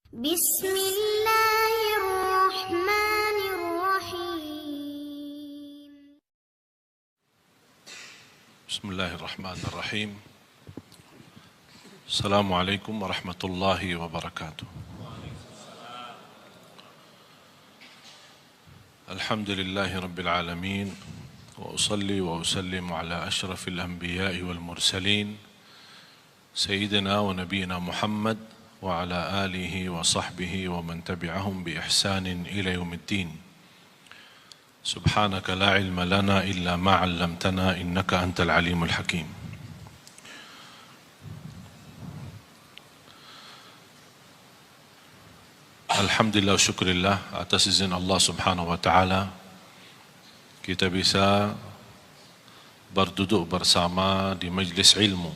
Bismillahirrahmanirrahim. Bismillahirrahmanirrahim. Assalamualaikum warahmatullahi wabarakatuh. Alhamdulillahi rabbil alamin. Wa usalli wa usallimu ala ashrafil anbiya'i wal mursalin Sayyidina wa nabiyina Muhammad wa ala alihi wa sahbihi wa man tabi'ahum bi ihsanin ila yaumiddin. Subhanaka la ilma lana illa ma 'allamtana innaka antal alimul hakim. Alhamdulillah wa syukurillah atas izin Allah subhanahu wa ta'ala kita bisa berduduk bersama di majlis ilmu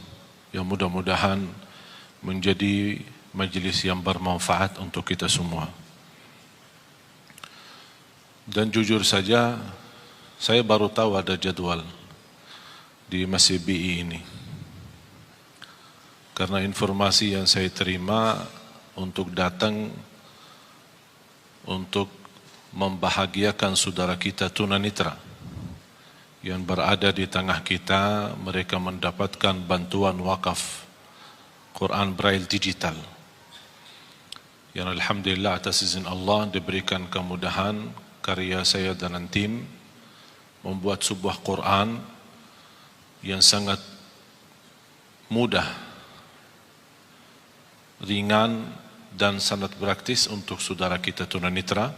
yang mudah-mudahan menjadi majlis yang bermanfaat untuk kita semua. Dan jujur saja saya baru tahu ada jadwal di Masjid BI ini, karena informasi yang saya terima untuk datang untuk membahagiakan saudara kita tunanetra yang berada di tengah kita. Mereka mendapatkan bantuan wakaf Quran Braille digital yang alhamdulillah atas izin Allah diberikan kemudahan. Karya saya dan tim membuat sebuah Quran yang sangat mudah, ringan dan sangat praktis untuk saudara kita tunanetra,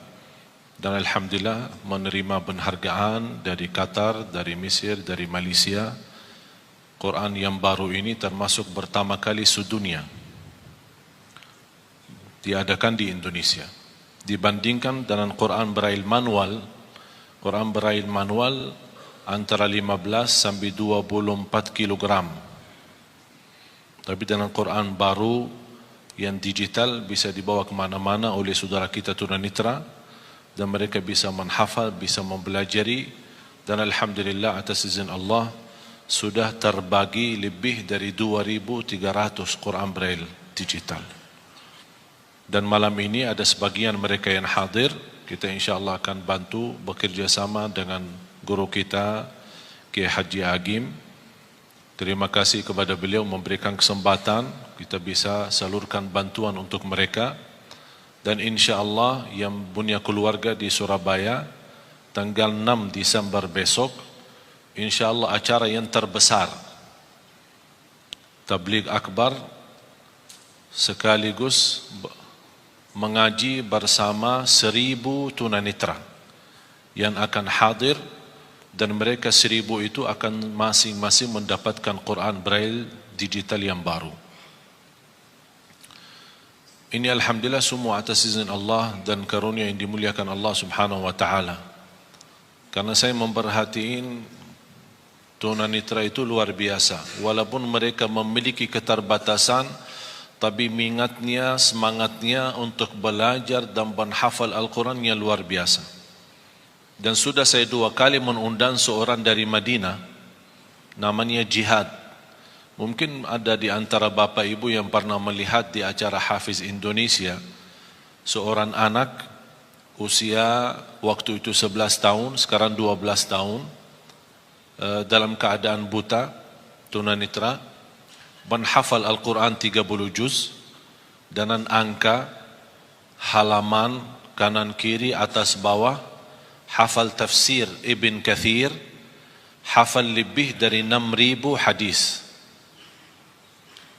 dan alhamdulillah menerima penghargaan dari Qatar, dari Mesir, dari Malaysia. Quran yang baru ini termasuk pertama kali sedunia diadakan di Indonesia. Dibandingkan dengan Quran Braille manual, Quran Braille manual antara 15 sampai 24 kilogram. Tapi dengan Quran baru yang digital bisa dibawa kemana-mana oleh saudara kita tunanetra, dan mereka bisa menghafal, bisa mempelajari, dan alhamdulillah atas izin Allah sudah terbagi lebih dari 2.300 Quran Braille digital. Dan malam ini ada sebagian mereka yang hadir. Kita insyaAllah akan bantu bekerjasama dengan guru kita Kiai Haji Agim. Terima kasih kepada beliau memberikan kesempatan kita bisa salurkan bantuan untuk mereka. Dan insyaAllah yang punya keluarga di Surabaya tanggal 6 Desember besok, insyaAllah acara yang terbesar Tabligh Akbar sekaligus mengaji bersama 1.000 tunanetra yang akan hadir, dan mereka 1.000 itu akan masing-masing mendapatkan Quran Braille digital yang baru. Ini alhamdulillah semua atas izin Allah dan karunia yang dimuliakan Allah subhanahu wa ta'ala. Karena saya memperhatiin tunanetra itu luar biasa. Walaupun mereka memiliki keterbatasan, tapi minatnya, semangatnya untuk belajar dan menghafal Al-Qurannya luar biasa. Dan sudah saya 2 kali mengundang seorang dari Madinah, namanya Jihad. Mungkin ada di antara bapak ibu yang pernah melihat di acara Hafiz Indonesia, seorang anak usia waktu itu 11 tahun, sekarang 12 tahun, dalam keadaan buta, tunanetra, menghafal Al-Quran 30 juz, dengan angka, halaman, kanan kiri, atas bawah, hafal tafsir Ibn Kathir, hafal lebih dari 6.000 hadis.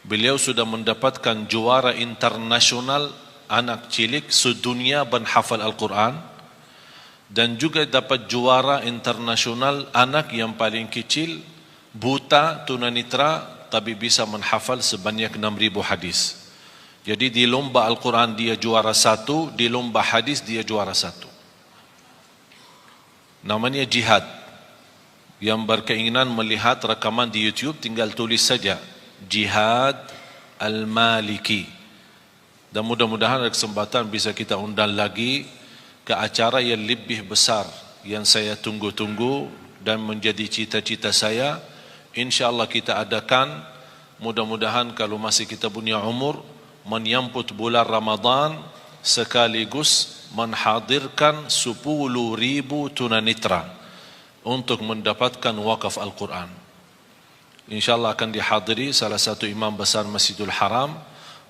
Beliau sudah mendapatkan juara internasional anak cilik sedunia menghafal Al-Quran, dan juga dapat juara internasional anak yang paling kecil, buta, tunanetra, tapi bisa menghafal sebanyak 6.000 hadis. Jadi di lomba Al-Quran dia juara 1, di lomba hadis dia juara 1. Namanya Jihad. Yang berkeinginan melihat rekaman di YouTube tinggal tulis saja Jihad Al-Maliki, dan mudah-mudahan ada kesempatan bisa kita undang lagi ke acara yang lebih besar yang saya tunggu-tunggu dan menjadi cita-cita saya. InsyaAllah kita adakan, mudah-mudahan kalau masih kita punya umur, menyambut bulan Ramadan sekaligus menghadirkan 10,000 tunanetra untuk mendapatkan wakaf Al-Quran. InsyaAllah akan dihadiri salah satu imam besar Masjidul Haram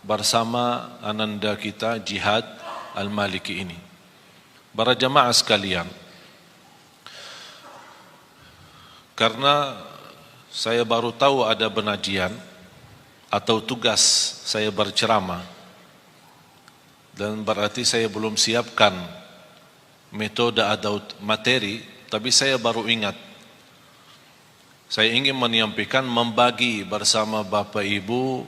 bersama ananda kita Jihad Al-Maliki ini. Para jamaah sekalian, karena saya baru tahu ada penajian atau tugas saya berceramah, dan berarti saya belum siapkan metode atau materi, tapi saya baru ingat. Saya ingin menyampaikan, membagi bersama Bapak Ibu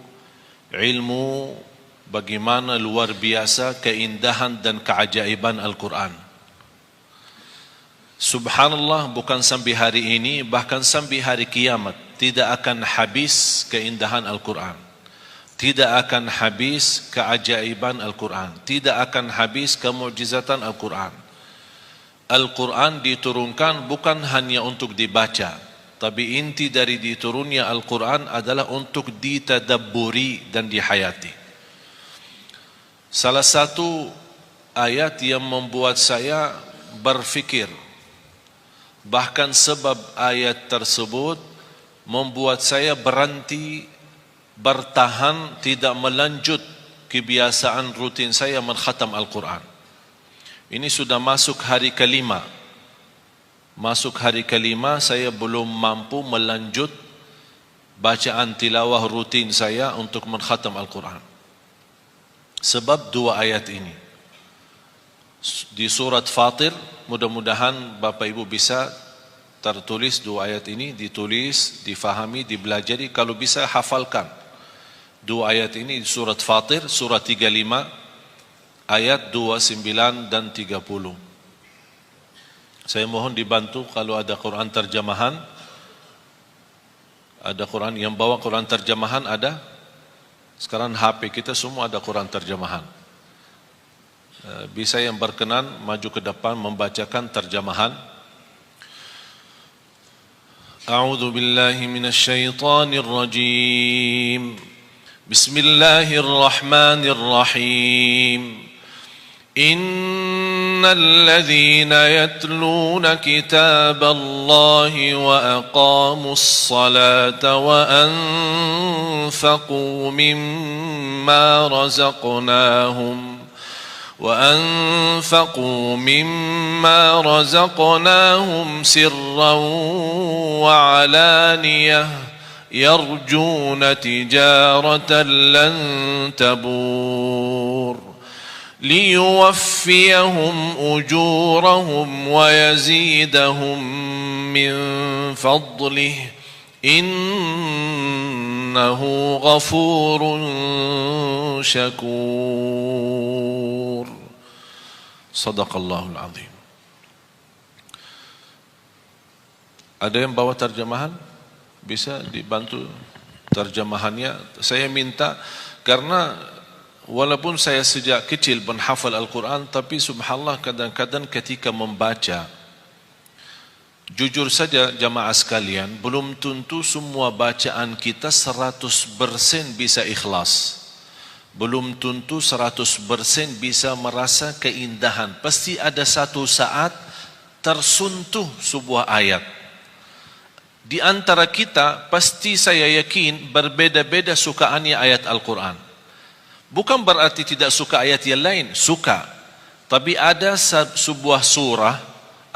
ilmu bagaimana luar biasa keindahan dan keajaiban Al-Quran. Subhanallah, bukan sampai hari ini, bahkan sampai hari kiamat tidak akan habis keindahan Al-Quran, tidak akan habis keajaiban Al-Quran, tidak akan habis kemukjizatan Al-Quran. Al-Quran diturunkan bukan hanya untuk dibaca, tapi inti dari diturunnya Al-Quran adalah untuk ditadabburi dan dihayati. Salah satu ayat yang membuat saya berfikir, bahkan sebab ayat tersebut membuat saya berhenti, bertahan, tidak melanjut kebiasaan rutin saya mengkhatam Al-Quran. Ini sudah masuk hari kelima. Masuk hari kelima, saya belum mampu melanjut bacaan tilawah rutin saya untuk mengkhatam Al-Quran. Sebab dua ayat ini. Di surat Fatir, mudah-mudahan Bapak Ibu bisa tertulis dua ayat ini, ditulis, difahami, dibelajari, kalau bisa hafalkan. Dua ayat ini di surat Fatir, surat 35, ayat 29 dan 30. Saya mohon dibantu kalau ada Quran terjemahan. Ada Quran yang bawa Quran terjemahan ada? Sekarang HP kita semua ada Quran terjemahan. Bisa yang berkenan maju ke depan membacakan terjemahan. A'udzu billahi minasy syaithanir rajim. Bismillahirrahmanirrahim. إن الذين يتلون كتاب الله وأقاموا الصلاة وأنفقوا مما رزقناهم سرا وعلانية يرجون تجارة لن تبور ليوفيهم أجورهم ويزيدهم من فضله إنه غفور شكور صدق الله العظيم. Ada yang bawa terjemahan? Bisa dibantu terjemahannya. Saya minta, karena walaupun saya sejak kecil menghafal Al-Quran, tapi subhanallah kadang-kadang ketika membaca, jujur saja jamaah sekalian, belum tentu semua bacaan kita 100% bisa ikhlas. Belum tentu 100% bisa merasa keindahan. Pasti ada satu saat tersentuh sebuah ayat. Di antara kita, pasti saya yakin berbeda-beda sukaannya ayat Al-Quran. Bukan berarti tidak suka ayat yang lain, suka. Tapi ada sebuah surah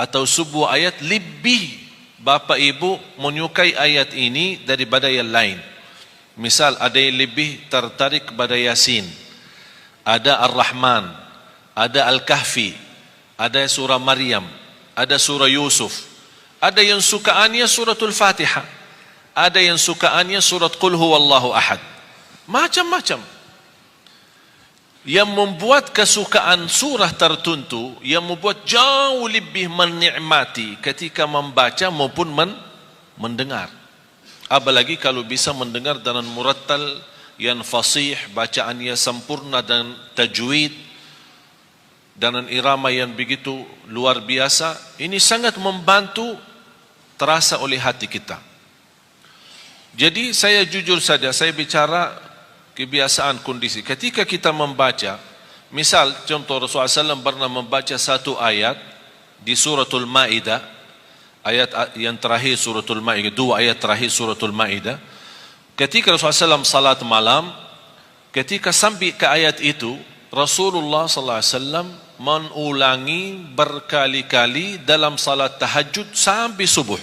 atau sebuah ayat lebih Bapak Ibu menyukai ayat ini daripada yang lain. Misal ada yang lebih tertarik kepada Yasin, ada Ar-Rahman, ada Al-Kahfi, ada surah Maryam, ada surah Yusuf. Ada yang sukaannya suratul Fatihah, ada yang sukaannya surat Qul Huwallahu Ahad. Macam-macam. Yang membuat kesukaan surah tertentu, yang membuat jauh lebih menikmati ketika membaca maupun mendengar. Apalagi kalau bisa mendengar dengan murattal yang fasih, bacaannya sempurna dan tajwid, dengan irama yang begitu luar biasa. Ini sangat membantu terasa oleh hati kita. Jadi saya jujur saja, saya bicara kebiasaan kondisi. Ketika kita membaca, misal contoh Rasulullah SAW pernah membaca satu ayat di suratul Maidah, ayat yang terakhir suratul Maidah, dua ayat terakhir suratul Maidah. Ketika Rasulullah SAW salat malam, ketika sampai ke ayat itu, Rasulullah SAW mengulangi berkali-kali dalam salat tahajud sampai subuh,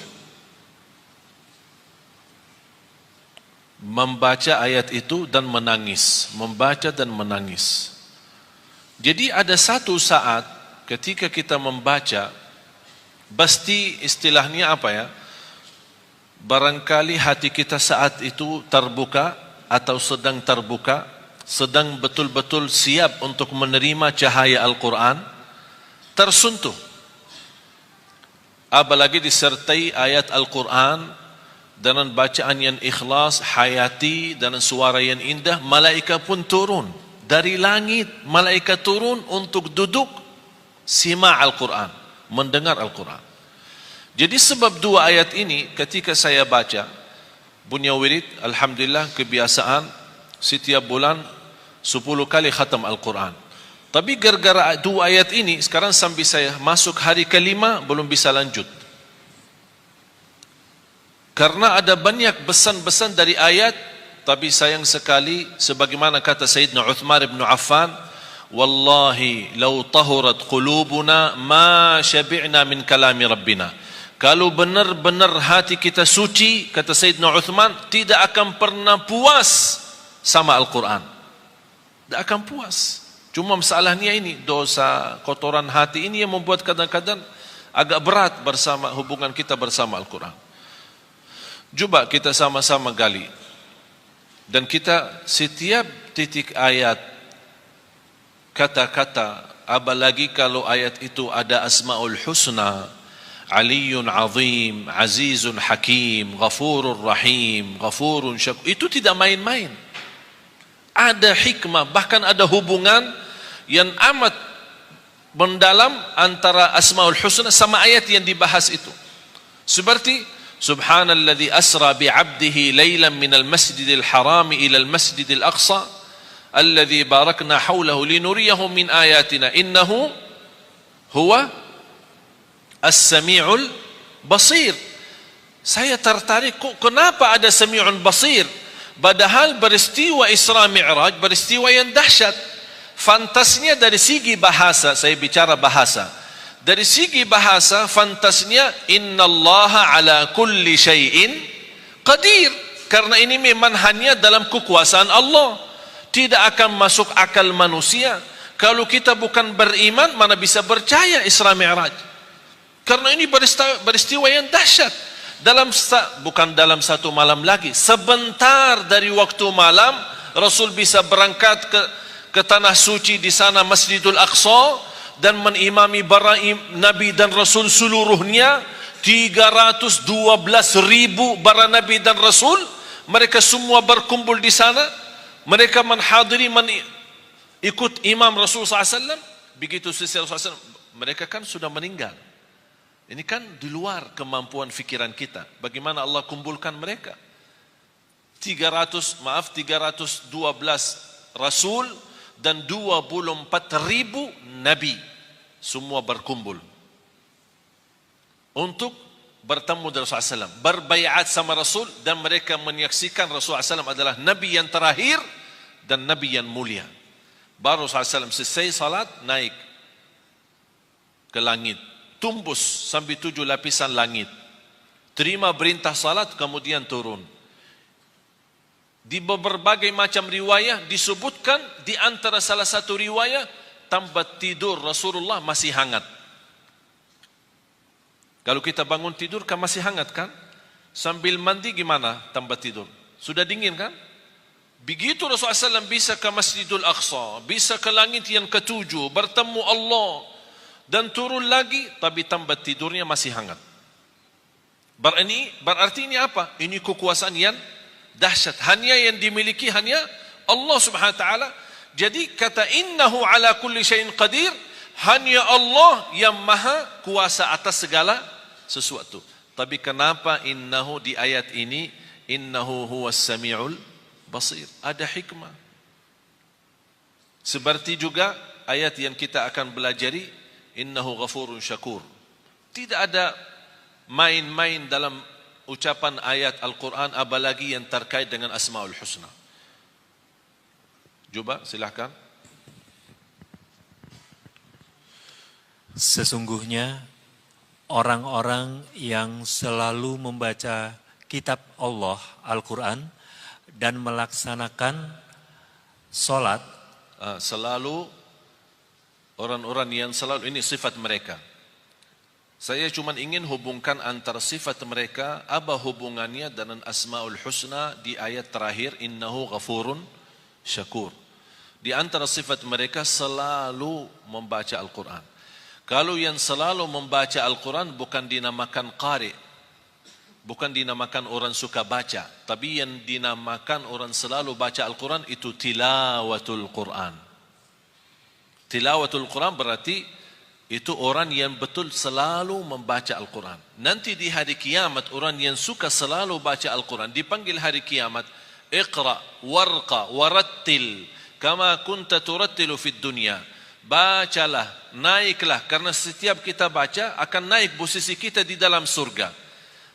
membaca ayat itu dan menangis, membaca dan menangis. Jadi ada satu saat ketika kita membaca, pasti istilahnya apa ya, barangkali hati kita saat itu terbuka atau sedang terbuka, sedang betul-betul siap untuk menerima cahaya Al-Quran, tersentuh. Apalagi disertai ayat Al-Quran dengan bacaan yang ikhlas, hayati, dan suara yang indah, malaikat pun turun dari langit. Malaikat turun untuk duduk simak Al-Quran, mendengar Al-Quran. Jadi sebab dua ayat ini ketika saya baca, punya wirid, alhamdulillah kebiasaan setiap bulan 10 kali khatam Al-Quran. Tapi gara-gara dua ayat ini, sekarang sampai saya masuk hari kelima belum bisa lanjut. Karena ada banyak pesan-pesan dari ayat, tapi sayang sekali sebagaimana kata Sayyidina Uthman bin Affan, wallahi law tahurat qulubuna ma syabi'na min kalami rabbina. Kalau benar-benar hati kita suci, kata Sayyidina Uthman, tidak akan pernah puas sama Al-Quran. Tidak akan puas. Cuma masalahnya ini, dosa, kotoran hati ini yang membuat kadang-kadang agak berat bersama hubungan kita bersama Al-Quran. Coba kita sama-sama gali. Dan kita setiap titik ayat, kata-kata, apalagi kalau ayat itu ada Asmaul Husna, Aliyun Azim, Azizun Hakim, Ghafurur Rahim, Ghafurun Syakur, itu tidak main-main. Ada hikmah, bahkan ada hubungan yang amat mendalam antara Asmaul Husna sama ayat yang dibahas itu. Seperti Subhanalladzi asra bi'abdihi laylan minal masjidil harami ilal masjidil aqsa alladzi barakna hawlahu linuriyahu min ayatina innahu huwa as-sami'ul basir. Saya tertarik, kok kenapa ada sami'un basir? Padahal peristiwa Isra Mi'raj peristiwa yang dahsyat. Fantasnya dari segi bahasa, saya bicara bahasa. Dari segi bahasa, fantasnya innallaha ala kulli syai'in qadir. Karena ini memang hanya dalam kekuasaan Allah, tidak akan masuk akal manusia. Kalau kita bukan beriman, mana bisa percaya Isra Mi'raj? Karena ini peristiwa yang dahsyat. Bukan dalam satu malam lagi, sebentar dari waktu malam Rasul bisa berangkat ke tanah suci di sana Masjidul Aqsa dan menimami para Nabi dan Rasul seluruhnya. 312.000 para Nabi dan Rasul, mereka semua berkumpul di sana. Mereka menghadiri, ikut imam Rasul SAW. Begitu selesai Rasul SAW, mereka kan sudah meninggal. Ini kan di luar kemampuan fikiran kita. Bagaimana Allah kumpulkan mereka? 312 Rasul dan 24.000 Nabi semua berkumpul untuk bertemu dengan Rasulullah SAW, berbaiat sama Rasul, dan mereka menyaksikan Rasulullah SAW adalah Nabi yang terakhir dan Nabi yang mulia. Baru Rasulullah SAW selesai salat, naik ke langit, tumbus sampai 7 lapisan langit, terima perintah salat, kemudian turun. Di berbagai macam riwayah disebutkan, di antara salah satu riwayah, tempat tidur Rasulullah masih hangat. Kalau kita bangun tidur kan masih hangat kan? Sambil mandi gimana tempat tidur? Sudah dingin kan? Begitu Rasulullah SAW bisa ke Masjidul Aqsa, bisa ke langit yang ketujuh, bertemu Allah, dan turun lagi, tapi tempat tidurnya masih hangat. Berarti ini apa? Ini kekuasaan yang dahsyat, hanya yang dimiliki hanya Allah Subhanahu wa taala. Jadi kata innahu ala kulli syai'in qadir, hanya Allah yang maha kuasa atas segala sesuatu. Tapi kenapa innahu di ayat ini, innahu huwas sami'ul basir, ada hikmah. Seperti juga ayat yang kita akan belajari, innahu ghafurun syakur. Tidak ada main-main dalam ucapan ayat Al-Quran, apalagi yang terkait dengan Asmaul Husna. Coba silakan. Sesungguhnya orang-orang yang selalu membaca kitab Allah, Al-Quran, dan melaksanakan sholat. Selalu, orang-orang yang selalu, ini sifat mereka. Saya cuma ingin hubungkan antara sifat mereka, apa hubungannya dengan Asmaul Husna di ayat terakhir, innahu ghafurun syakur. Di antara sifat mereka selalu membaca Al-Quran. Kalau yang selalu membaca Al-Quran bukan dinamakan qari, bukan dinamakan orang suka baca, tapi yang dinamakan orang selalu baca Al-Quran itu tilawatul Quran. Tilawatul Quran berarti itu orang yang betul selalu membaca Al-Quran. Nanti di hari kiamat orang yang suka selalu baca Al-Quran dipanggil hari kiamat, iqra warqa warattil kama kunta turattilu fid dunya. Bacalah, naiklah, karena setiap kita baca akan naik posisi kita di dalam surga.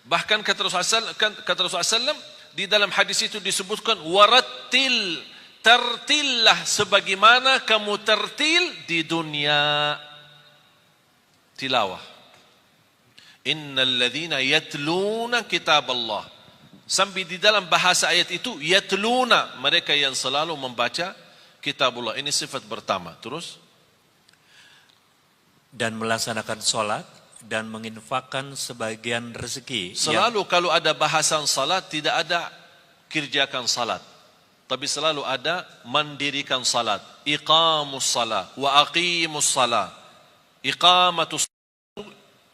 Bahkan kata Rasulullah SAW di dalam hadis itu disebutkan warattil, tertillah sebagaimana kamu tertil di dunia. Tilawah. Innal ladzina yatluna kitab Allah. Sampai di dalam bahasa ayat itu yatluna, mereka yang selalu membaca kitabullah. Ini sifat pertama. Terus, dan melaksanakan sholat dan menginfakkan sebagian rezeki. Selalu kalau ada bahasan salat tidak ada kerjakan salat, tapi selalu ada mendirikan salat. Iqamus salat wa aqimus salat. Iqamatus,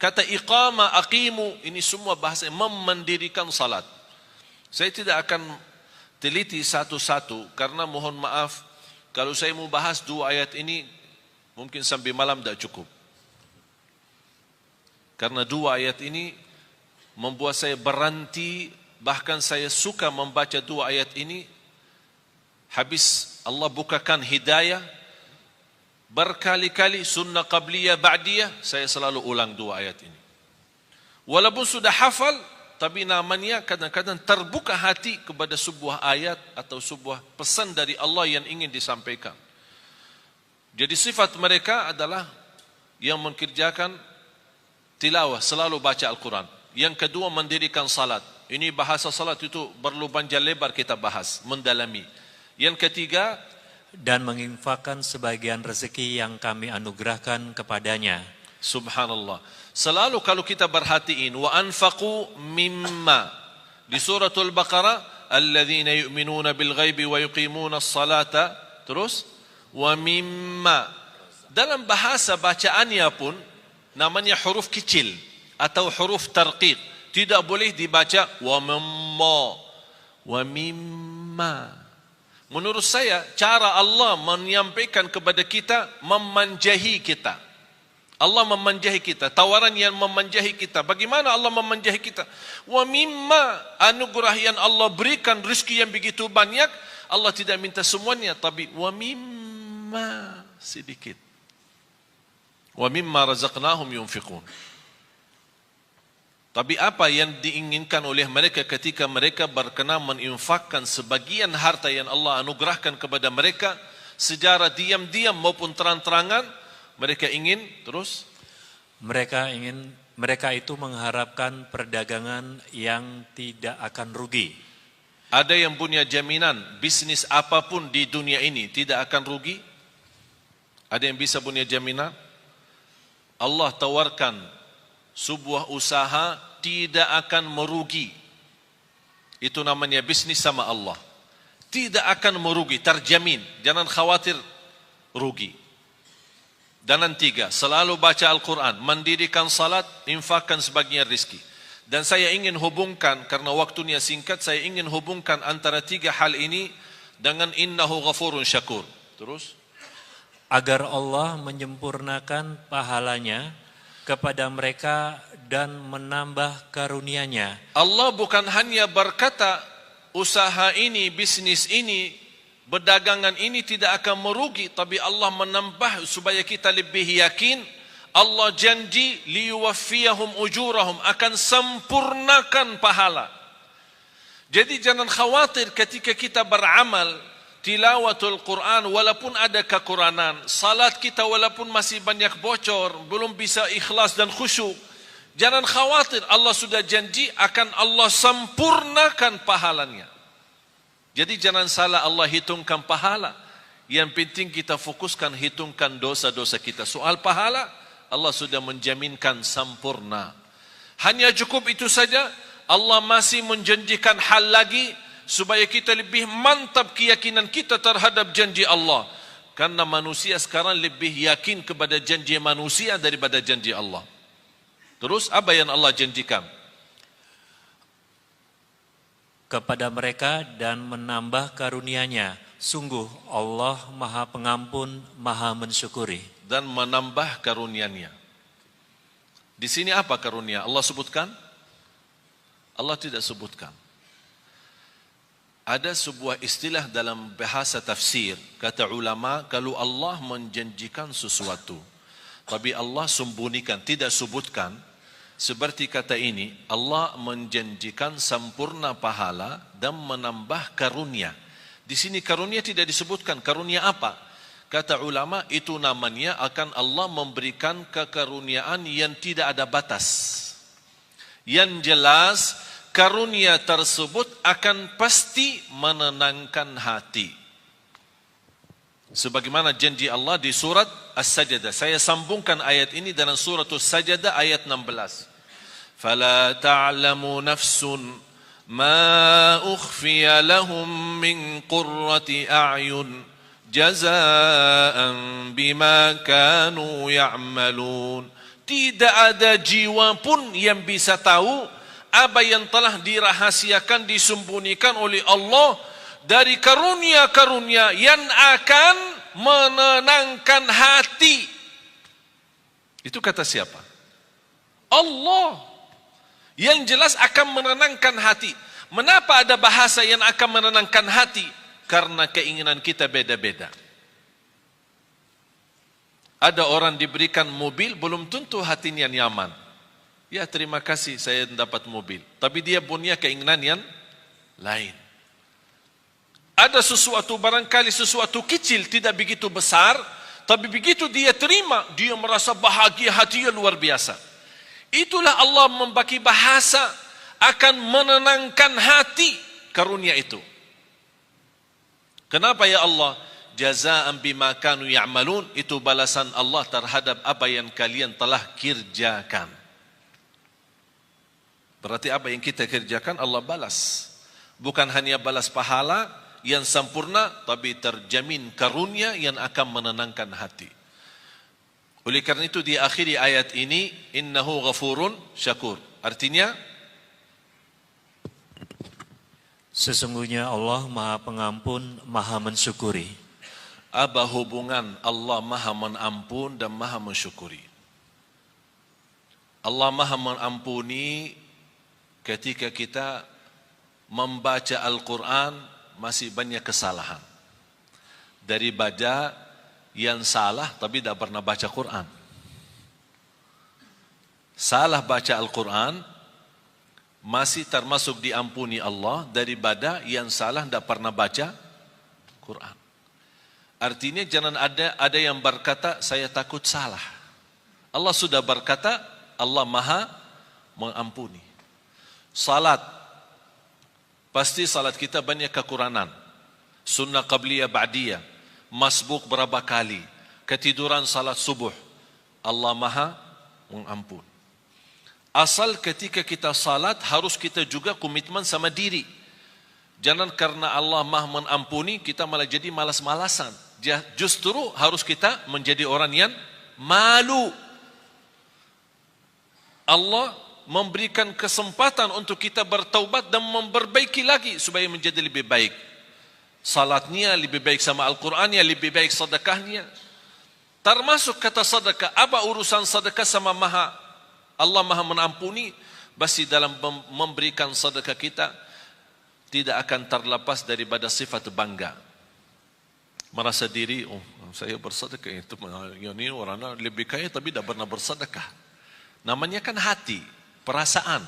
kata iqama, aqimu, ini semua bahasa mendirikan salat. Saya tidak akan teliti satu-satu karena mohon maaf kalau saya mau bahas dua ayat ini mungkin sampai malam tidak cukup. Karena dua ayat ini membuat saya berhenti, bahkan saya suka membaca dua ayat ini. Habis Allah bukakan hidayah, berkali-kali sunnah qabliyah ba'diyah, saya selalu ulang dua ayat ini. Walaupun sudah hafal, tapi namanya kadang-kadang terbuka hati kepada sebuah ayat atau sebuah pesan dari Allah yang ingin disampaikan. Jadi sifat mereka adalah yang mengerjakan tilawah, selalu baca Al-Quran. Yang kedua, mendirikan salat. Ini bahasa salat itu perlu panjang lebar kita bahas, mendalami. Yang ketiga, dan menginfakkan sebagian rezeki yang kami anugerahkan kepadanya. Subhanallah. Selalu kalau kita perhatiin, wa anfaqu mimma. Di suratul Baqarah, alladzina yu'minuna bil ghaibi wa yuqimuna as-salata. Terus, wa mimma. Dalam bahasa bacaannya pun namanya huruf kecil atau huruf tarqiq. Tidak boleh dibaca wa mimma. Wa mimma. Menurut saya, cara Allah menyampaikan kepada kita, memanjahi kita. Allah memanjahi kita, tawaran yang memanjahi kita. Bagaimana Allah memanjahi kita? Wa mimma, anugerah yang Allah berikan, rezeki yang begitu banyak, Allah tidak minta semuanya, tapi wa mimma, sedikit. Wa mimma razaqnahum yunfiqun. Tapi apa yang diinginkan oleh mereka ketika mereka berkenan menginfakkan sebagian harta yang Allah anugerahkan kepada mereka secara diam-diam maupun terang-terangan, mereka ingin terus? Mereka itu mengharapkan perdagangan yang tidak akan rugi. Ada yang punya jaminan bisnis apapun di dunia ini tidak akan rugi? Ada yang bisa punya jaminan? Allah tawarkan sebuah usaha tidak akan merugi. Itu namanya bisnis sama Allah. Tidak akan merugi, terjamin. Jangan khawatir rugi. Dan yang tiga, selalu baca Al-Quran, mendirikan salat, infakkan sebagian rizki. Dan saya ingin hubungkan, karena waktunya singkat, saya ingin hubungkan antara tiga hal ini dengan innahu ghafurun syakur. Terus? Agar Allah menyempurnakan pahalanya kepada mereka dan menambah karunia-Nya. Allah bukan hanya berkata usaha ini, bisnis ini, berdagangan ini tidak akan merugi, tapi Allah menambah supaya kita lebih yakin. Allah janji liyuwaffiyahum ujurahum, akan sempurnakan pahala. Jadi jangan khawatir ketika kita beramal, tilawatul Quran walaupun ada kekurangan, salat kita walaupun masih banyak bocor, belum bisa ikhlas dan khusyuk. Jangan khawatir, Allah sudah janji akan Allah sempurnakan pahalanya. Jadi jangan salah Allah hitungkan pahala. Yang penting kita fokuskan hitungkan dosa-dosa kita. Soal pahala, Allah sudah menjaminkan sempurna. Hanya cukup itu saja. Allah masih menjanjikan hal lagi supaya kita lebih mantap keyakinan kita terhadap janji Allah. Karena manusia sekarang lebih yakin kepada janji manusia daripada janji Allah. Terus apa yang Allah janjikan? Kepada mereka dan menambah karunia-Nya. Sungguh Allah Maha Pengampun, Maha Mensyukuri. Dan menambah karunia-Nya. Di sini apa karunia? Allah sebutkan? Allah tidak sebutkan. Ada sebuah istilah dalam bahasa tafsir, kata ulama, kalau Allah menjanjikan sesuatu, tapi Allah sembunyikan, tidak sebutkan, seperti kata ini, Allah menjanjikan sempurna pahala dan menambah karunia. Di sini karunia tidak disebutkan, karunia apa? Kata ulama, itu namanya akan Allah memberikan kekaruniaan yang tidak ada batas. Yang jelas, karunia tersebut akan pasti menenangkan hati. Sebagaimana janji Allah di surat As-Sajdah. Saya sambungkan ayat ini dalam surat As-Sajdah ayat 16. فَلَا تَعْلَمُ نَفْسٌ مَا أُخْفِيَ لَهُم مِّن قُرَّةِ أَعْيُنٍ جَزَاءً بِمَا كَانُوا يَعْمَلُونَ. Tidak ada jiwa pun yang bisa tahu apa yang telah dirahasiakan, disembunyikan oleh Allah dari karunia-karunia yang akan menenangkan hati. Itu kata siapa? Allah. Yang jelas akan menenangkan hati. Mengapa ada bahasa yang akan menenangkan hati? Karena keinginan kita beda-beda. Ada orang diberikan mobil, belum tentu hatinya nyaman. Ya, terima kasih saya dapat mobil. Tapi dia punya keinginan yang lain. Ada sesuatu, barangkali sesuatu kecil, tidak begitu besar, tapi begitu dia terima, dia merasa bahagia, hatinya luar biasa. Itulah Allah membagi bahasa akan menenangkan hati karunia itu. Kenapa ya Allah? Jazaa'an bima kanu ya'malun, itu balasan Allah terhadap apa yang kalian telah kerjakan. Berarti apa yang kita kerjakan Allah balas. Bukan hanya balas pahala yang sempurna, tapi terjamin karunia yang akan menenangkan hati. Oleh karena itu di akhir ayat ini, innahu ghafurun syakur. Artinya, sesungguhnya Allah Maha Pengampun, Maha Mensyukuri. Apa hubungan Allah Maha Mengampun dan Maha Mensyukuri? Allah Maha Mengampuni ketika kita membaca Al-Quran masih banyak kesalahan. Daripada yang salah tapi tidak pernah baca Quran. Salah baca Al-Quran masih termasuk diampuni Allah daripada yang salah tidak pernah baca Quran. Artinya jangan ada yang berkata saya takut salah. Allah sudah berkata Allah Maha Mengampuni. Salat, pasti salat kita banyak kekurangan. Sunnah qabliyah ba'diyah, masbuk berapa kali, ketiduran salat subuh, Allah Maha Mengampun. Asal ketika kita salat harus kita juga komitmen sama diri. Jangan karena Allah Maha Mengampuni kita malah jadi malas-malasan. Justru harus kita menjadi orang yang malu. Allah memberikan kesempatan untuk kita bertaubat dan memperbaiki lagi supaya menjadi lebih baik. Salatnya lebih baik sama Al-Qurannya, lebih baik sedekahnya. Termasuk kata sedekah, apa urusan sedekah sama Allah Maha Mengampuni? Basi dalam memberikan sedekah kita, tidak akan terlepas daripada sifat bangga. Merasa diri, oh saya bersedekah, itu ini orang lebih kaya tapi tidak pernah bersedekah. Namanya kan hati, perasaan.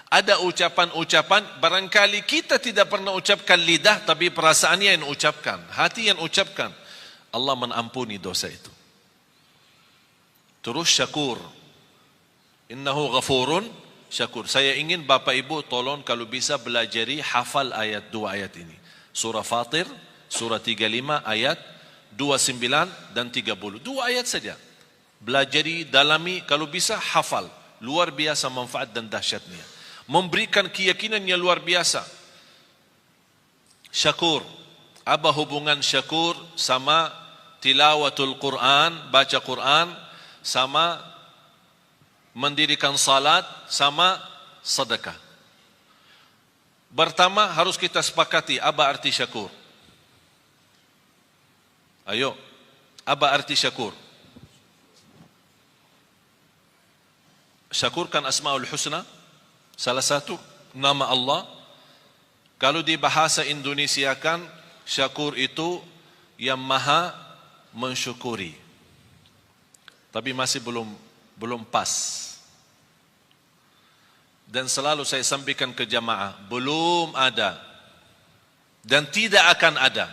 Ada ucapan-ucapan, barangkali kita tidak pernah ucapkan lidah, tapi perasaannya yang ucapkan, hati yang ucapkan. Allah menampuni dosa itu. Terus syakur. Innahu ghafurun syakur. Saya ingin Bapak Ibu tolong kalau bisa belajari hafal ayat 2 ayat ini. Surah Fatir, surah 35 ayat 29 dan 30. 2 ayat saja. Belajari, dalami, kalau bisa hafal. Luar biasa manfaat dan dahsyatnya. Memberikan keyakinan yang luar biasa. Syakur. Apa hubungan syakur sama tilawatul Quran, baca Quran, sama mendirikan salat, sama sedekah? Pertama harus kita sepakati apa arti syakur. Ayo, apa arti syakur? Syakur kan Asmaul Husna, salah satu nama Allah. Kalau di bahasa Indonesia kan syakur itu yang maha mensyukuri. Tapi masih belum pas. Dan selalu saya sampaikan ke jamaah, belum ada dan tidak akan ada.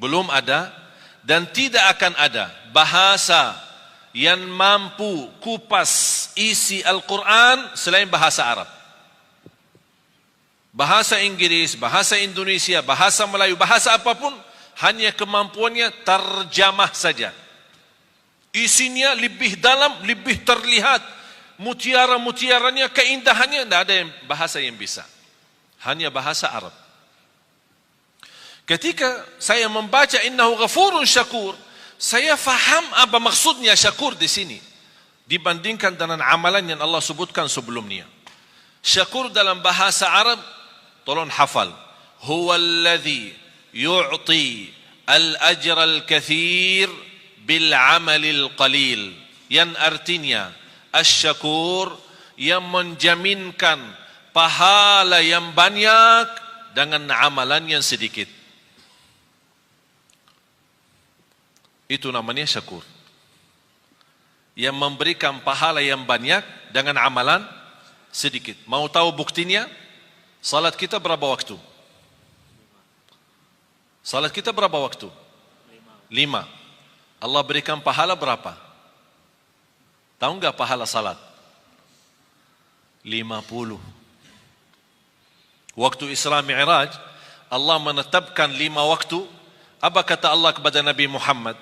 Belum ada dan tidak akan ada bahasa yang mampu kupas isi Al-Quran selain bahasa Arab. Bahasa Inggris, bahasa Indonesia, bahasa Melayu, bahasa apapun, hanya kemampuannya terjemah saja. Isinya lebih dalam, lebih terlihat. Mutiara-mutiaranya, keindahannya, tidak ada bahasa yang bisa. Hanya bahasa Arab. Ketika saya membaca innahu ghafurun syakur, saya faham apa maksudnya syakur di sini dibandingkan dengan amalan yang Allah sebutkan sebelumnya. Syakur dalam bahasa Arab, tolong hafal. Huwallazi yu'ti al-ajra al-kathir bil amalil qalil. Yang artinya asy-syakur yang menjaminkan pahala yang banyak dengan amalan yang sedikit. Itu namanya syakur. Yang memberikan pahala yang banyak dengan amalan sedikit. Mau tahu buktinya? Salat kita berapa waktu? Salat kita berapa waktu? 5. Allah berikan pahala berapa? Tahu enggak pahala salat? 50. Waktu Isra Mi'raj, Allah menetapkan 5 waktu. Apa kata Allah kepada Nabi Muhammad?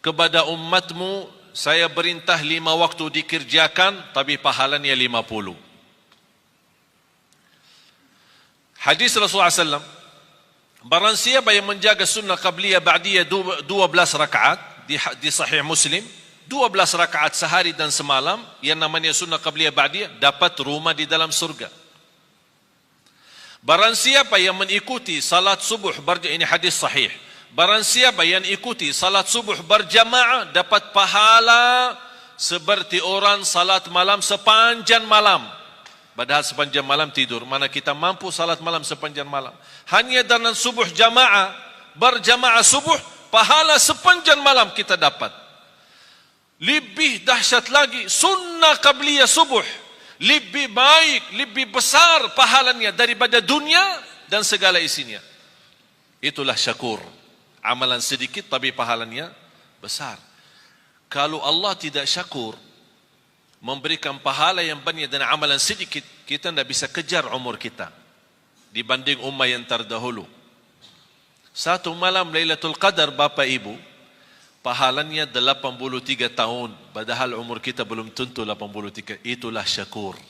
Kepada umatmu saya perintah 5 waktu dikerjakan, tapi pahalanya 50. Hadis Rasulullah SAW, barang siapa yang menjaga sunnah qabliyah ba'diyah 12 rakaat di Sahih Muslim, 12 rakaat sehari dan semalam, yang namanya sunnah qabliyah ba'diyah, dapat rumah di dalam surga. Barang siapa yang mengikuti salat subuh, ini hadis sahih, barang siapa yang ikuti salat subuh berjamaah dapat pahala seperti orang salat malam sepanjang malam. Padahal sepanjang malam tidur. Mana kita mampu salat malam sepanjang malam. Hanya dengan subuh jamaah, berjamaah subuh, pahala sepanjang malam kita dapat. Lebih dahsyat lagi, sunnah qabliyah subuh. Lebih baik, lebih besar pahalanya daripada dunia dan segala isinya. Itulah syakur. Amalan sedikit tapi pahalanya besar. Kalau Allah tidak syakur, memberikan pahala yang banyak dan amalan sedikit, kita tidak bisa kejar umur kita dibanding ummah yang terdahulu. Satu malam Lailatul Qadar, Bapak Ibu, pahalanya 83 tahun, padahal umur kita belum tentu 83. Itulah syakur.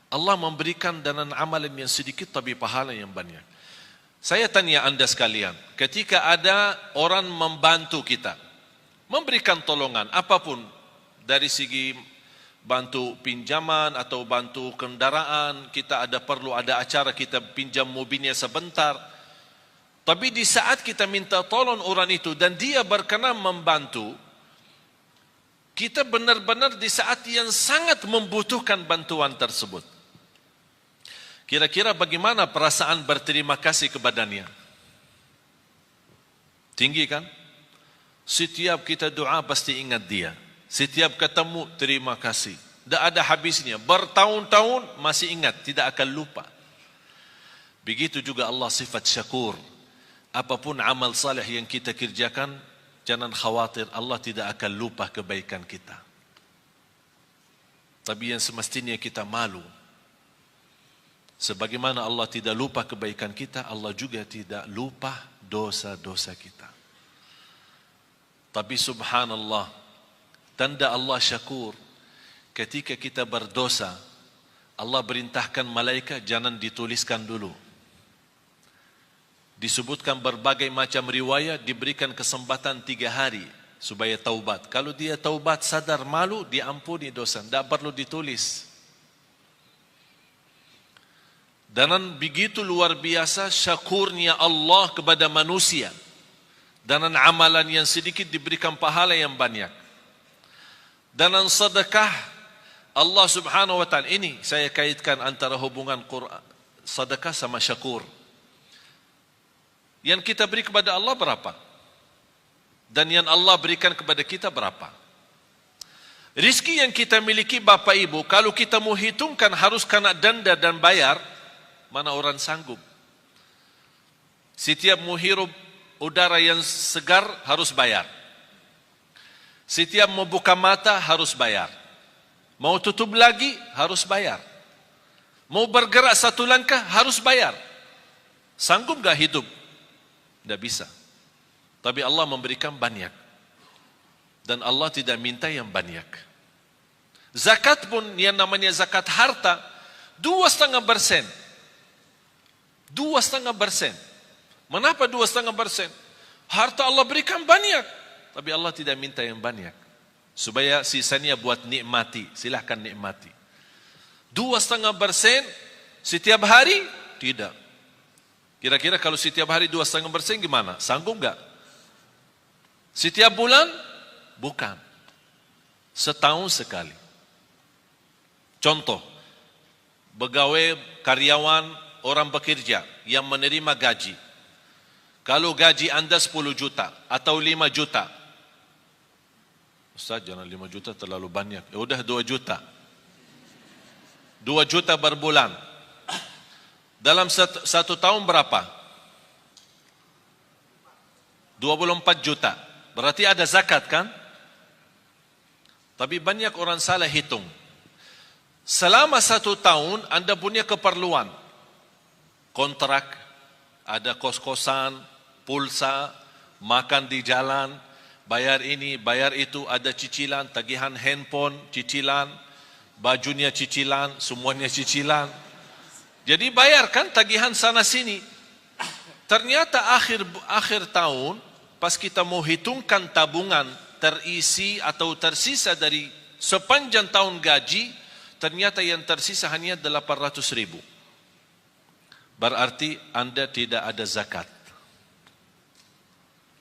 Allah memberikan dengan amalan yang sedikit tapi pahala yang banyak. Saya tanya anda sekalian, ketika ada orang membantu kita, memberikan tolongan apapun, dari segi bantu pinjaman atau bantu kendaraan, kita perlu ada acara, kita pinjam mobilnya sebentar. Tapi di saat kita minta tolong orang itu dan dia berkenan membantu, kita benar-benar di saat yang sangat membutuhkan bantuan tersebut. Kira-kira bagaimana perasaan berterima kasih kepadanya? Tinggi kan? Setiap kita doa pasti ingat dia. Setiap ketemu terima kasih. Tidak ada habisnya. Bertahun-tahun masih ingat, tidak akan lupa. Begitu juga Allah sifat syakur. Apapun amal saleh yang kita kerjakan, jangan khawatir Allah tidak akan lupa kebaikan kita. Tapi yang semestinya kita malu. Sebagaimana Allah tidak lupa kebaikan kita, Allah juga tidak lupa dosa-dosa kita. Tapi subhanallah, tanda Allah syakur, ketika kita berdosa, Allah perintahkan malaikat jangan dituliskan dulu. Disebutkan berbagai macam riwayat, diberikan kesempatan 3 hari supaya taubat. Kalau dia taubat sadar malu, diampuni dosa, tidak perlu ditulis. Dan begitu luar biasa syakurnya Allah kepada manusia. Dan amalan yang sedikit diberikan pahala yang banyak. Dan sedekah Allah subhanahu wa ta'ala, ini saya kaitkan antara hubungan Quran, sedekah sama syakur. Yang kita beri kepada Allah berapa? Dan yang Allah berikan kepada kita berapa? Rizki yang kita miliki Bapak Ibu, kalau kita mau hitungkan harus kena denda dan bayar, mana orang sanggup? Setiap mau hirup udara yang segar harus bayar. Setiap mau buka mata harus bayar. Mau tutup lagi harus bayar. Mau bergerak satu langkah harus bayar. Sanggup gak hidup? Tidak bisa. Tapi Allah memberikan banyak. Dan Allah tidak minta yang banyak. Zakat pun yang namanya zakat harta 2,5%. 2,5%. Mengapa 2,5%? Harta Allah berikan banyak, tapi Allah tidak minta yang banyak. Supaya sisanya buat nikmati. Silahkan nikmati. 2,5% setiap hari? Tidak. Kira-kira kalau setiap hari 2,5% gimana? Sanggup gak? Setiap bulan? Bukan. Setahun sekali. Contoh, pegawai, karyawan, orang bekerja yang menerima gaji. Kalau gaji anda 10 juta atau 5 juta. Ustaz, jangan 5 juta terlalu banyak. Ya udah 2 juta. 2 juta berbulan. Dalam satu tahun berapa? 24 juta. Berarti ada zakat kan? Tapi banyak orang salah hitung. Selama 1 tahun anda punya keperluan. Kontrak, ada kos-kosan, pulsa, makan di jalan, bayar ini, bayar itu, ada cicilan, tagihan handphone, cicilan, bajunya cicilan, semuanya cicilan. Jadi bayarkan tagihan sana sini. Ternyata akhir tahun, pas kita mau hitungkan tabungan terisi atau tersisa dari sepanjang tahun gaji, ternyata yang tersisa hanya 800.000. Berarti anda tidak ada zakat.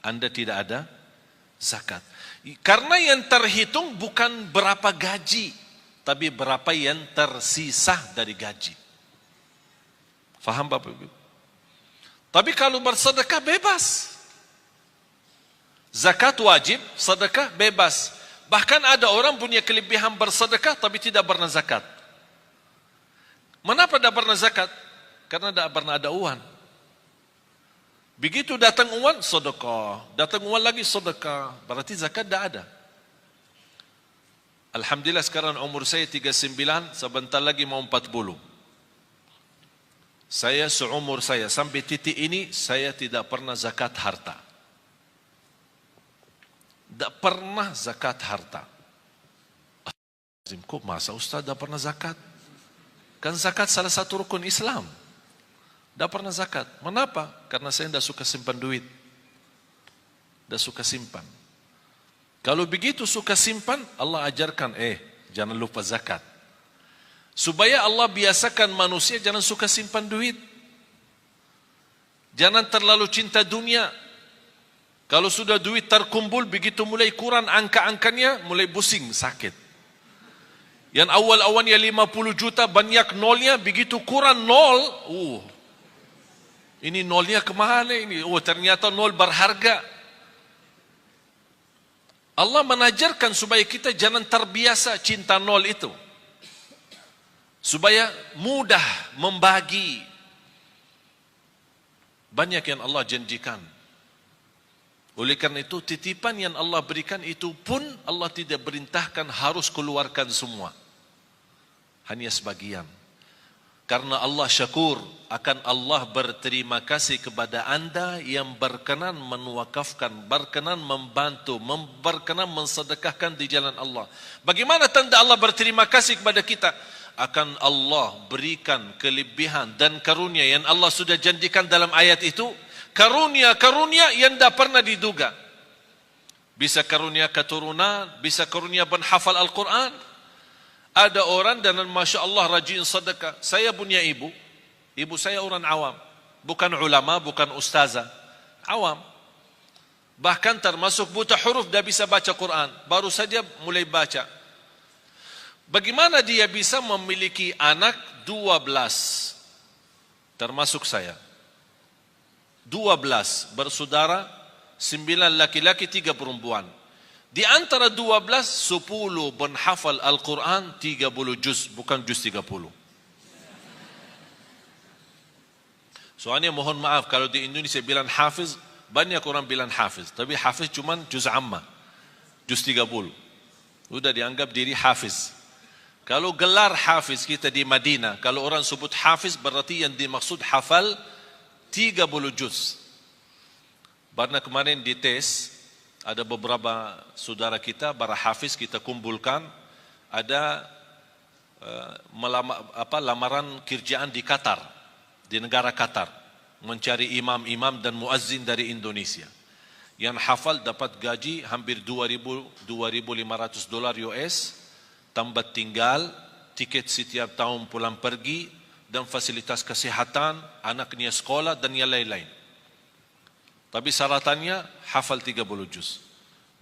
Anda tidak ada zakat. Karena yang terhitung bukan berapa gaji, tapi berapa yang tersisa dari gaji. Faham Bapak Ibu? Tapi kalau bersedekah bebas. Zakat wajib, sedekah bebas. Bahkan ada orang punya kelebihan bersedekah tapi tidak pernah zakat. Mengapa tidak pernah zakat? Karena tidak pernah ada uang. Begitu datang uang, sedekah. Datang uang lagi, sedekah. Berarti zakat tidak ada. Alhamdulillah sekarang umur saya 39, sebentar lagi mau 40. Saya seumur saya sampai titik ini saya tidak pernah zakat harta. Tidak pernah zakat harta. Kok masa Ustaz tidak pernah zakat? Kan zakat salah satu rukun Islam. Tidak pernah zakat. Kenapa? Karena saya tidak suka simpan duit. Tidak suka simpan. Kalau begitu suka simpan, Allah ajarkan, jangan lupa zakat. Supaya Allah biasakan manusia jangan suka simpan duit. Jangan terlalu cinta dunia. Kalau sudah duit terkumpul, begitu mulai kurang angka-angkanya, mulai pusing, sakit. Yang awal-awalnya 50 juta, banyak nolnya, begitu kurang nol, ini nolnya kemana ini? Ternyata nol berharga. Allah menajarkan supaya kita jangan terbiasa cinta nol itu. Supaya mudah membagi. Banyak yang Allah janjikan. Oleh karena itu, titipan yang Allah berikan itu pun Allah tidak perintahkan harus keluarkan semua. Hanya sebagian. Karena Allah syakur, akan Allah berterima kasih kepada anda yang berkenan menwakafkan, berkenan membantu, berkenan mensedekahkan di jalan Allah. Bagaimana tanda Allah berterima kasih kepada kita? Akan Allah berikan kelebihan dan karunia yang Allah sudah janjikan dalam ayat itu. Karunia-karunia yang tidak pernah diduga. Bisa karunia keturunan, bisa karunia penghafal Al-Quran. Ada orang dan Masya Allah rajin sedekah. Saya punya ibu. Ibu saya orang awam. Bukan ulama, bukan ustazah. Awam. Bahkan termasuk buta huruf, dah bisa baca Quran. Baru saja mulai baca. Bagaimana dia bisa memiliki anak 12? Termasuk saya. 12 bersaudara, 9 laki-laki, 3 perempuan. Di antara 12, 10 penghafal Al-Quran, 30 juz, bukan juz 30. Soalnya mohon maaf, kalau di Indonesia bilang hafiz, banyak orang bilang hafiz. Tapi hafiz cuma juz amma, juz 30. Sudah dianggap diri hafiz. Kalau gelar hafiz kita di Madinah, kalau orang sebut hafiz, berarti yang dimaksud hafal 30 juz. Karena kemarin dites, ada beberapa saudara kita, para hafiz kita kumpulkan, ada lamaran kerjaan di Qatar, di negara Qatar, mencari imam-imam dan muazzin dari Indonesia. Yang hafal dapat gaji hampir $2,500 US, tambah tinggal, tiket setiap tahun pulang pergi, dan fasilitas kesehatan, anaknya sekolah dan yang lain-lain. Tapi syaratannya hafal 30 juz.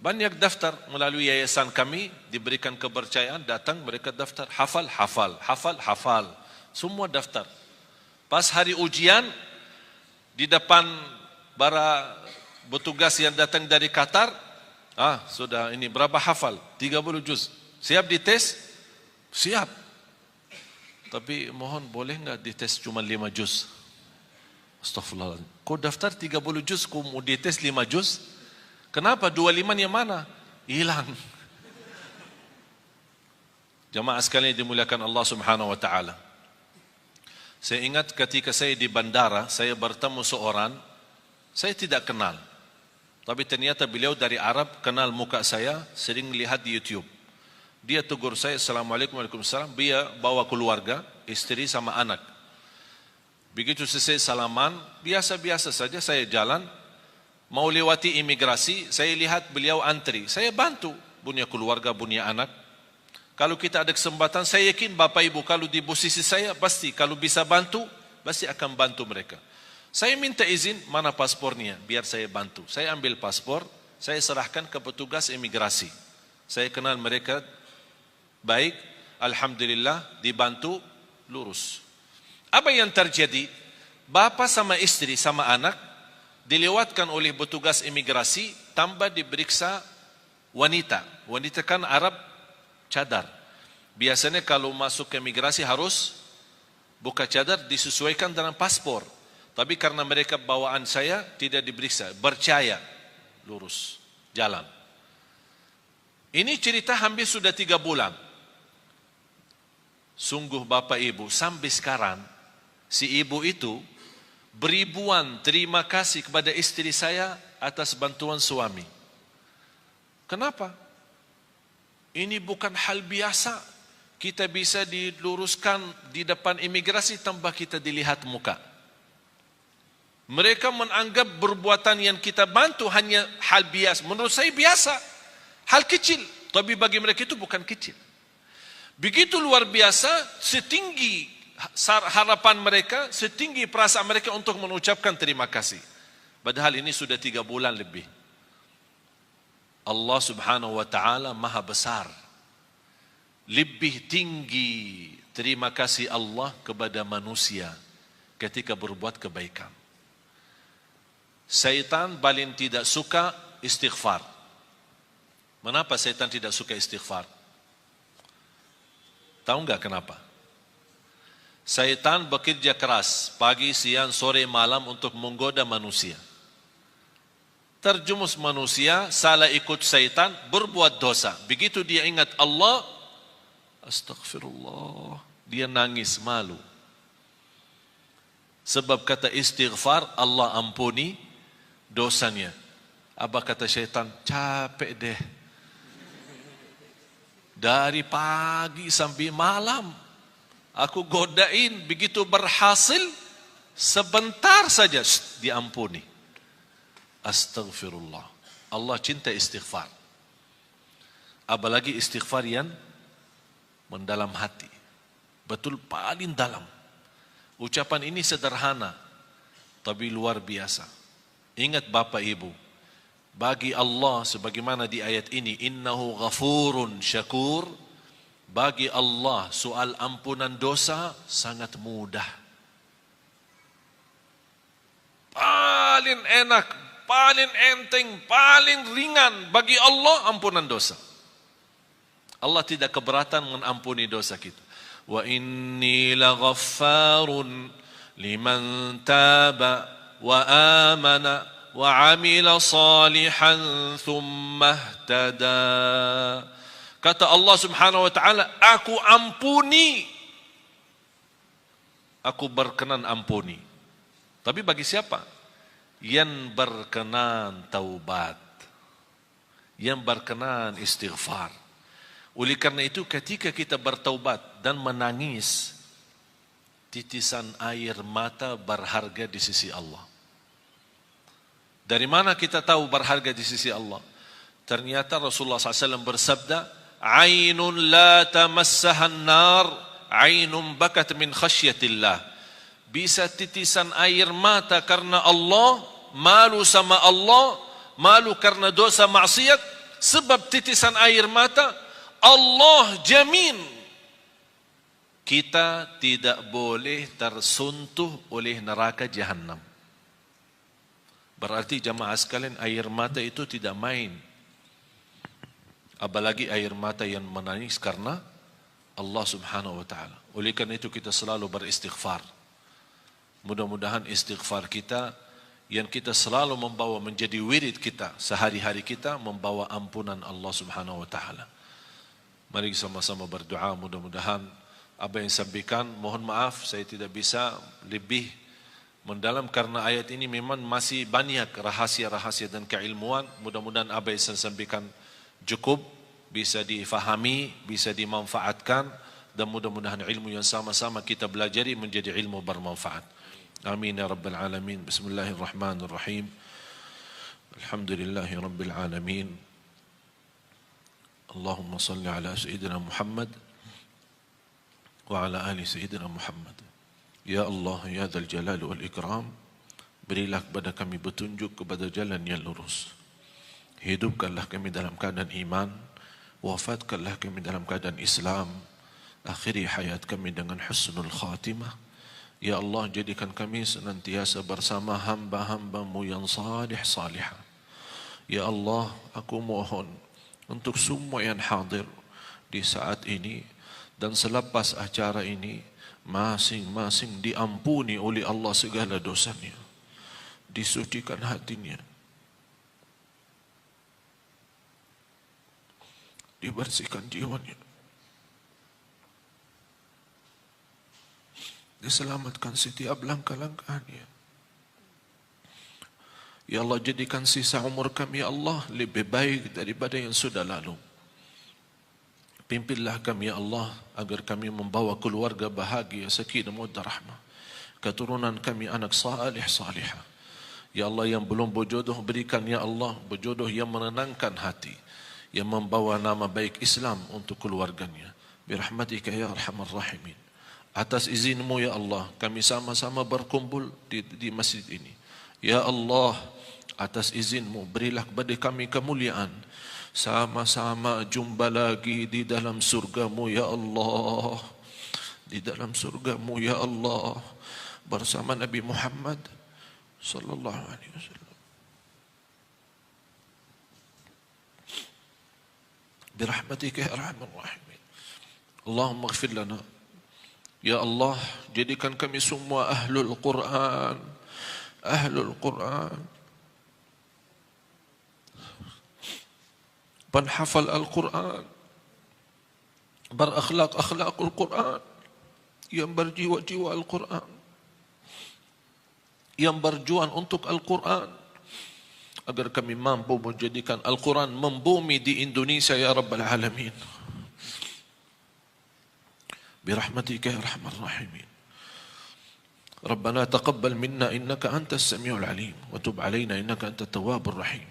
Banyak daftar melalui yayasan kami, diberikan kepercayaan, datang mereka daftar, hafal, hafal, hafal, hafal. Semua daftar. Pas hari ujian, di depan para petugas yang datang dari Qatar, sudah ini berapa hafal? 30 juz. Siap dites? Siap. Tapi mohon boleh enggak dites cuma 5 juz? Astaghfirullahaladzim. Kau daftar 30 juz, kau mau dites 5 juz? Kenapa? 25 yang mana? Hilang. Jamaah sekalian dimuliakan Allah Subhanahu wa taala. Saya ingat ketika saya di bandara, saya bertemu seorang, saya tidak kenal. Tapi ternyata beliau dari Arab, kenal muka saya, sering lihat di YouTube. Dia tegur saya, Assalamualaikum warahmatullahi wabarakatuh. Dia bawa keluarga, istri sama anak. Begitu selesai salaman, biasa-biasa saja saya jalan, mau lewati imigrasi, saya lihat beliau antri. Saya bantu, punya keluarga, punya anak. Kalau kita ada kesempatan, saya yakin Bapak Ibu kalau di posisi saya, pasti kalau bisa bantu, pasti akan bantu mereka. Saya minta izin, mana paspornya, biar saya bantu. Saya ambil paspor, saya serahkan ke petugas imigrasi. Saya kenal mereka baik, alhamdulillah, dibantu, lurus. Apa yang terjadi? Bapa sama istri sama anak dilewatkan oleh petugas imigrasi, tambah diperiksa wanita. Wanita kan Arab cadar. Biasanya kalau masuk ke imigrasi harus buka cadar, disesuaikan dengan paspor. Tapi karena mereka bawaan saya tidak diperiksa, percaya, lurus, jalan. Ini cerita hampir sudah 3 bulan. Sungguh Bapak Ibu, sampai sekarang si ibu itu beribuan terima kasih kepada istri saya atas bantuan suami. Kenapa? Ini bukan hal biasa. Kita bisa diluruskan di depan imigrasi tanpa kita dilihat muka. Mereka menganggap perbuatan yang kita bantu hanya hal biasa. Menurut saya biasa, hal kecil. Tapi bagi mereka itu bukan kecil. Begitu luar biasa, setinggi harapan mereka, setinggi perasaan mereka untuk mengucapkan terima kasih. Padahal ini sudah 3 bulan lebih. Allah Subhanahu wa taala Maha besar. lebih tinggi terima kasih Allah kepada manusia ketika berbuat kebaikan. Syaitan paling tidak suka istighfar. Kenapa syaitan tidak suka istighfar? Tahu enggak kenapa? Syaitan bekerja keras pagi, siang, sore, malam untuk menggoda manusia. Terjumus manusia, salah ikut syaitan, berbuat dosa. Begitu dia ingat Allah, astaghfirullah, dia nangis malu. Sebab kata istighfar, Allah ampuni dosanya. Apa kata syaitan? Capek deh. Dari pagi sampai malam, aku godain, begitu berhasil, sebentar saja, diampuni. Astaghfirullah. Allah cinta istighfar. Apalagi istighfar yang mendalam hati. Betul paling dalam. Ucapan ini sederhana, tapi luar biasa. Ingat Bapak Ibu, bagi Allah sebagaimana di ayat ini, innahu ghafurun syakur, bagi Allah soal ampunan dosa sangat mudah. Paling enak, paling enteng, paling ringan bagi Allah ampunan dosa. Allah tidak keberatan mengampuni dosa kita. Wa inni laghaffarun liman taba wa amana wa amila salihan thumma ihtada. Kata Allah Subhanahu wa taala, aku ampuni. Aku berkenan ampuni. Tapi bagi siapa? Yang berkenan taubat, yang berkenan istighfar. Oleh karena itu ketika kita bertaubat dan menangis, titisan air mata berharga di sisi Allah. Dari mana kita tahu berharga di sisi Allah? Ternyata Rasulullah SAW bersabda, ainun la tamassahan nar, ainun bakat min khasyatillah. Bisa titisan air mata karena Allah, malu sama Allah, malu karena dosa maksiat, sebab titisan air mata, Allah jamin kita tidak boleh tersentuh oleh neraka Jahannam. Berarti jamaah sekalian, air mata itu tidak main. Apalagi air mata yang menangis karena Allah Subhanahu wa taala. Oleh karena itu kita selalu beristighfar. Mudah-mudahan istighfar kita yang kita selalu membawa menjadi wirid kita sehari-hari kita, membawa ampunan Allah Subhanahu wa taala. Mari sama-sama berdoa, mudah-mudahan apa yang sampaikan, mohon maaf saya tidak bisa lebih mendalam karena ayat ini memang masih banyak rahasia-rahasia dan keilmuan. Mudah-mudahan apa yang saya sampaikan cukup bisa difahami, bisa dimanfaatkan, dan mudah-mudahan ilmu yang sama-sama kita belajari menjadi ilmu bermanfaat. Amin ya rabbal alamin. Bismillahirrahmanirrahim. Alhamdulillahi rabbil alamin. Allahumma salli ala Sayyidina Muhammad wa ala ali Sayyidina Muhammad. Ya Allah, ya Dzal Jalal wal Ikram, berilah kepada kami petunjuk kepada jalan yang lurus. Hidupkanlah kami dalam keadaan iman, wafatkanlah kami dalam keadaan Islam, akhiri hayat kami dengan husnul khatimah. Ya Allah, jadikan kami senantiasa bersama hamba-hamba-Mu yang salih-salihah. Ya Allah, aku mohon untuk semua yang hadir di saat ini dan selepas acara ini, masing-masing diampuni oleh Allah segala dosanya, disucikan hatinya, dibersihkan jiwanya, diselamatkan setiap langkah-langkahnya. Ya Allah, jadikan sisa umur kami ya Allah lebih baik daripada yang sudah lalu. Pimpinlah kami ya Allah agar kami membawa keluarga bahagia, sakinah mawaddah rahmah. Keturunan kami anak salih salihah. Ya Allah, yang belum berjodoh berikan ya Allah berjodoh yang menenangkan hati, yang membawa nama baik Islam untuk keluarganya. Birahmatika ya arhamar rahimin. Atas izin-Mu ya Allah, kami sama-sama berkumpul di masjid ini. Ya Allah, atas izin-Mu berilah kepada kami kemuliaan sama-sama jumpa lagi di dalam surgamu ya Allah, di dalam surgamu ya Allah, bersama Nabi Muhammad sallallahu alaihi wasallam. Birahmatika ya arhamar rahimin. Allahumma ighfir lana. Ya Allah, jadikan kami semua ahlul Quran, ahlul Quran, penhafal Al-Quran, berakhlak-akhlakul Quran, yang berjiwa-jiwa Al-Quran, yang berjuang untuk Al-Quran, agar kami mampu menjadikan Al-Quran membumi di Indonesia ya Rabbal Alamin. Birahmatika ya arhamar rahimin. ربنا تقبل منا إنك أنت السميع العليم وتب علينا إنك أنت التواب الرحيم.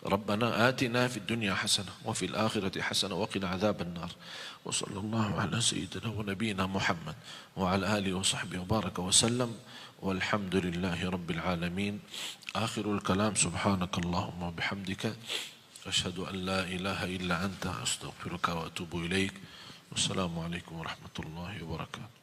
ربنا آتنا في الدنيا حسنة وفي الآخرة حسنة وقنا عذاب النار. وصلى الله على سيدنا ونبينا محمد وعلى آله وصحبه وبارك وسلم والحمد لله رب العالمين. آخر الكلام سبحانك اللهم وبحمدك أشهد أن لا إله إلا أنت أستغفرك وأتوب إليك. والسلام عليكم ورحمة الله وبركاته.